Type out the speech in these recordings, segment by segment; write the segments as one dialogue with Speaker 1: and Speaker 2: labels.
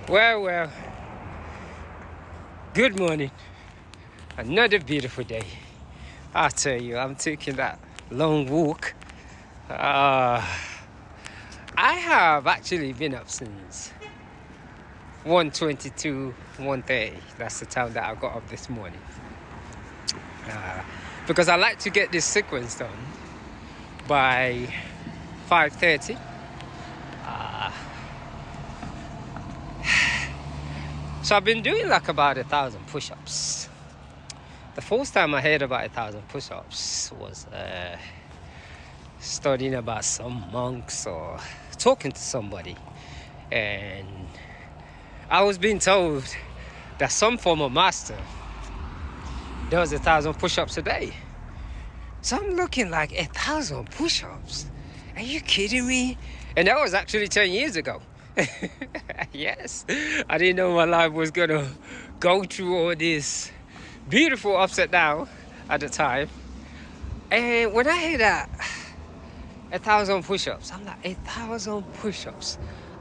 Speaker 1: Well, good morning. Another beautiful day. I tell you, I'm taking that long walk. Uh, I have actually been up since 1:22, 1:30. That's the time that I got up this morning. Because I like to get this sequence done by 5:30. So I've been doing like about 1,000 push-ups. The first time I heard about 1,000 push-ups was studying about some monks or talking to somebody, and I was being told that some former master does 1,000 push-ups a day. So I'm looking like 1,000 push-ups. Are you kidding me? And that was actually 10 years ago. Yes, I didn't know my life was gonna go through all this beautiful ups and down at the time. And when I hear that 1,000 push-ups, I'm like, 1,000 push-ups.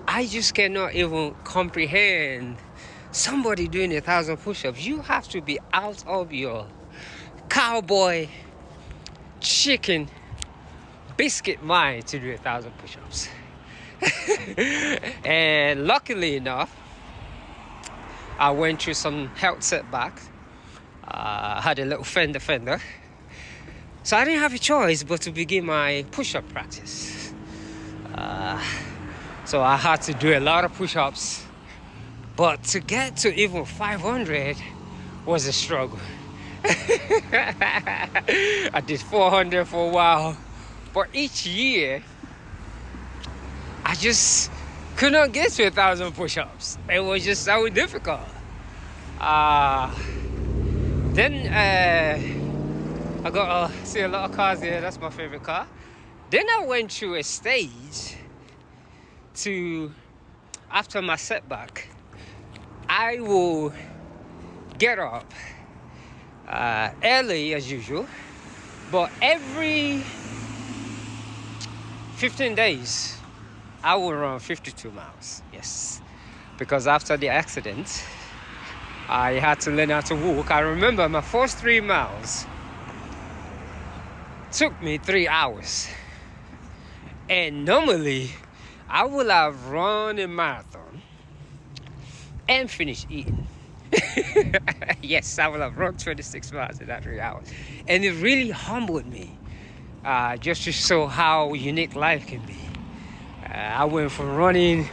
Speaker 1: I just cannot even comprehend somebody doing 1,000 push-ups. You have to be out of your cowboy chicken biscuit mind to do 1,000 push-ups. And luckily enough, I went through some health setbacks. I had a little fender. So I didn't have a choice but to begin my push-up practice. So I had to do a lot of push-ups. But to get to even 500 was a struggle. I did 400 for a while. But each year, I just could not get to 1,000 push-ups. It was just so difficult. Then I got to see a lot of cars here. That's my favorite car. Then I went through a stage to, after my setback, I will get up early as usual, but every 15 days, I will run 52 miles, yes. Because after the accident, I had to learn how to walk. I remember my first 3 miles took me 3 hours. And normally, I will have run a marathon and finished eating. Yes, I will have run 26 miles in that 3 hours. And it really humbled me, just to show how unique life can be. I went from running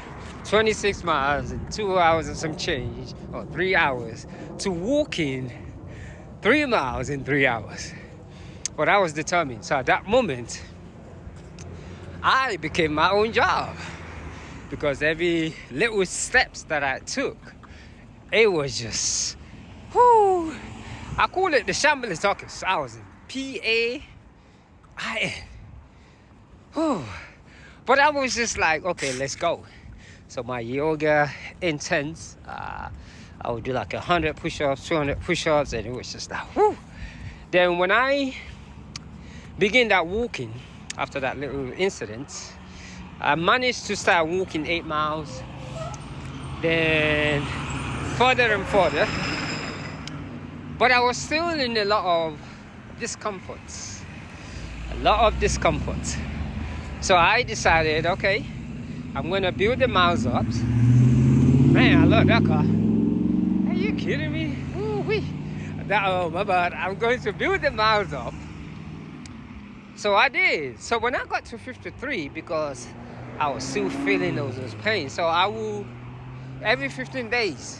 Speaker 1: 26 miles in 2 hours and some change, or 3 hours, to walking 3 miles in 3 hours. But I was determined. So at that moment, I became my own job. Because every little steps that I took, it was just, whoo. I call it the shapeless talkers. I was in PAIN. Whew. But I was just like, okay, let's go. So my yoga intense. I would do like 100 push-ups, 200 push-ups, and it was just like, whoo. Then when I began that walking, after that little incident, I managed to start walking 8 miles. Then further and further. But I was still in a lot of discomfort. So I decided, okay, I'm going to build the miles up. Man, I love that car. Are you kidding me? Ooh-wee. Oh, my bad. I'm going to build the miles up. So I did. So when I got to 53, because I was still feeling those pains, so I will, every 15 days,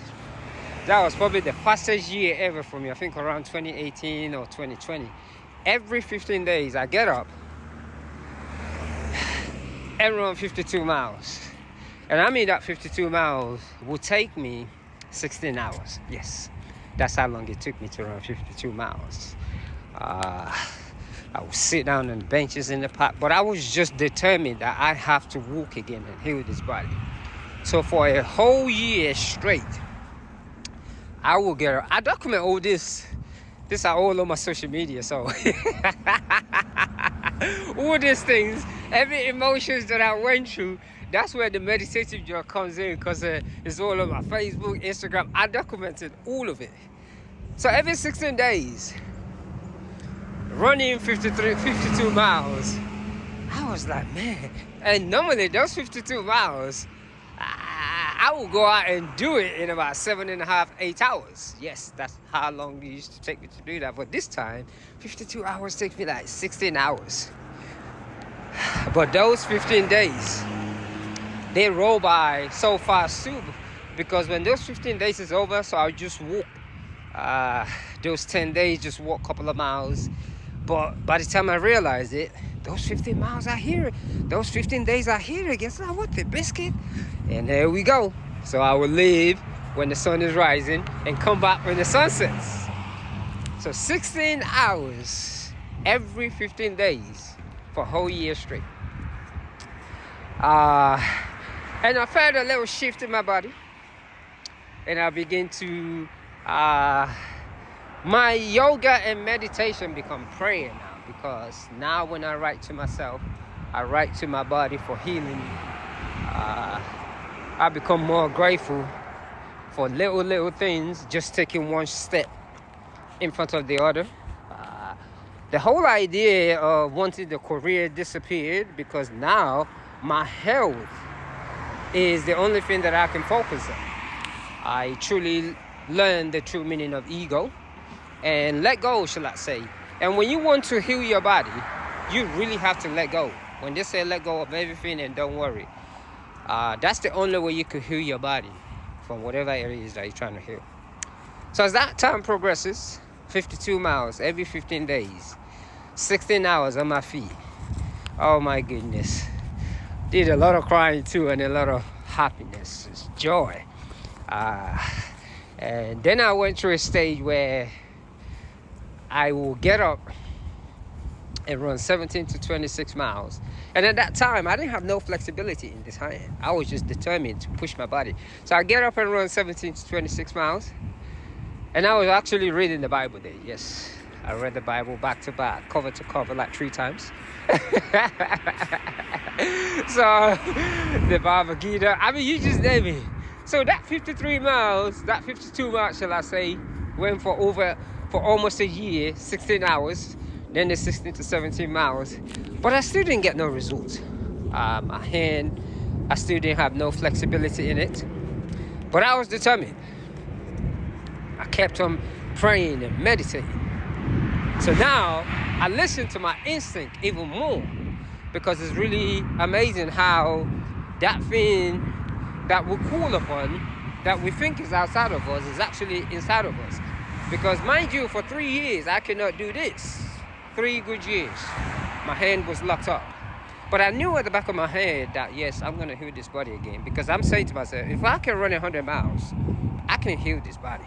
Speaker 1: that was probably the fastest year ever for me. I think around 2018 or 2020. Every 15 days, I get up and run 52 miles. And I mean that 52 miles will take me 16 hours. Yes, that's how long it took me to run 52 miles. I would sit down on benches in the park, but I was just determined that I have to walk again and heal this body. So for a whole year straight, I will get up. I document all this. These are all on my social media, so all these things, every emotions that I went through, That's where the meditative joy comes in, because it's all on my Facebook, Instagram. I documented all of it. So every 16 days, running 52 miles, I was like, man. And normally those 52 miles, I will go out and do it in about 7.5, 8 hours. Yes, that's how long it used to take me to do that. But this time, 52 hours takes me like 16 hours. But those 15 days, they roll by so fast too. Because when those 15 days is over, so I'll just walk. Those 10 days, just walk a couple of miles. But by the time I realized it, those 15 miles are here. Those 15 days are here again. So what the biscuit? And there we go. So I will leave when the sun is rising and come back when the sun sets. So 16 hours every 15 days for a whole year straight. And I felt a little shift in my body. And I begin to... my yoga and meditation become prayer now, because now when I write to myself, I write to my body for healing. I become more grateful for little things, just taking one step in front of the other. The whole idea of wanting the career disappeared, because now my health is the only thing that I can focus on. I truly learned the true meaning of ego and let go, shall I say. And when you want to heal your body, you really have to let go. When they say let go of everything and don't worry, that's the only way you can heal your body from whatever it is that you're trying to heal. So as that time progresses, 52 miles every 15 days, 16 hours on my feet. Oh my goodness. Did a lot of crying too, and a lot of happiness, joy. And then I went through a stage where I will get up and run 17 to 26 miles. And at that time, I didn't have no flexibility in this hand. I was just determined to push my body. So I get up and run 17 to 26 miles. And I was actually reading the Bible there. Yes, I read the Bible back to back, cover to cover, like 3 times. So the Bhagavad Gita, I mean, you just name it. So that 53 miles, that 52 miles, shall I say, went for almost a year, 16 hours, then the 16 to 17 miles. But I still didn't get no results. My hand, I still didn't have no flexibility in it. But I was determined. I kept on praying and meditating. So now I listen to my instinct even more, because it's really amazing how that thing that we call upon, that we think is outside of us, is actually inside of us. Because mind you, for 3 years, I could not do this. 3 good years. My hand was locked up. But I knew at the back of my head that, yes, I'm going to heal this body again. Because I'm saying to myself, if I can run 100 miles, I can heal this body.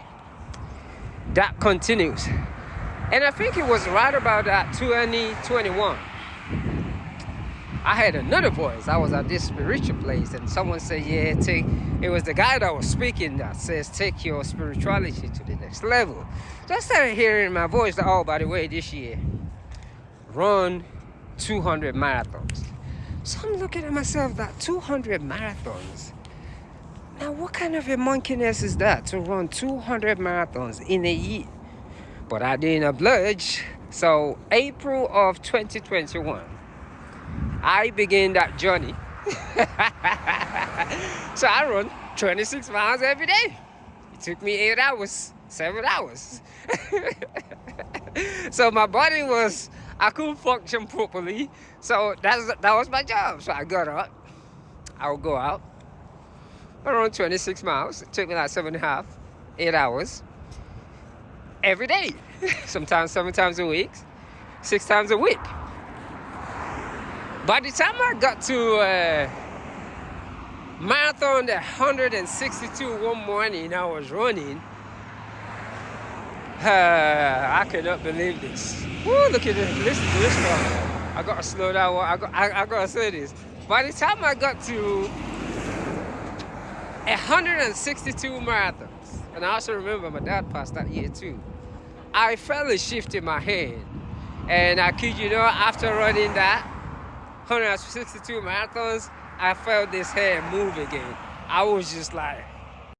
Speaker 1: That continues. And I think it was right about that 2021. I had another voice. I was at this spiritual place, and someone said, yeah, it was the guy that was speaking that says, take your spirituality to the next level. So I started hearing my voice, oh, by the way, this year, run 200 marathons. So I'm looking at myself, that 200 marathons. Now, what kind of a monkeyness is that, to run 200 marathons in a year? But I didn't oblige. So April of 2021, I began that journey. So I run 26 miles every day. It took me 8 hours, 7 hours. So my body I couldn't function properly. So that was my job. So I got up. I would go out. I run 26 miles. It took me like 7.5, 8 hours. Every day. Sometimes 7 times a week, 6 times a week. By the time I got to marathon, the 162 one morning I was running, I cannot believe this. Woo, look at this. Listen to this one. I gotta slow down. I gotta say this. By the time I got to 162 marathons, and I also remember my dad passed that year too, I felt a shift in my hand. And I kid you not, after running that 162 marathons, I felt this hand move again. I was just like,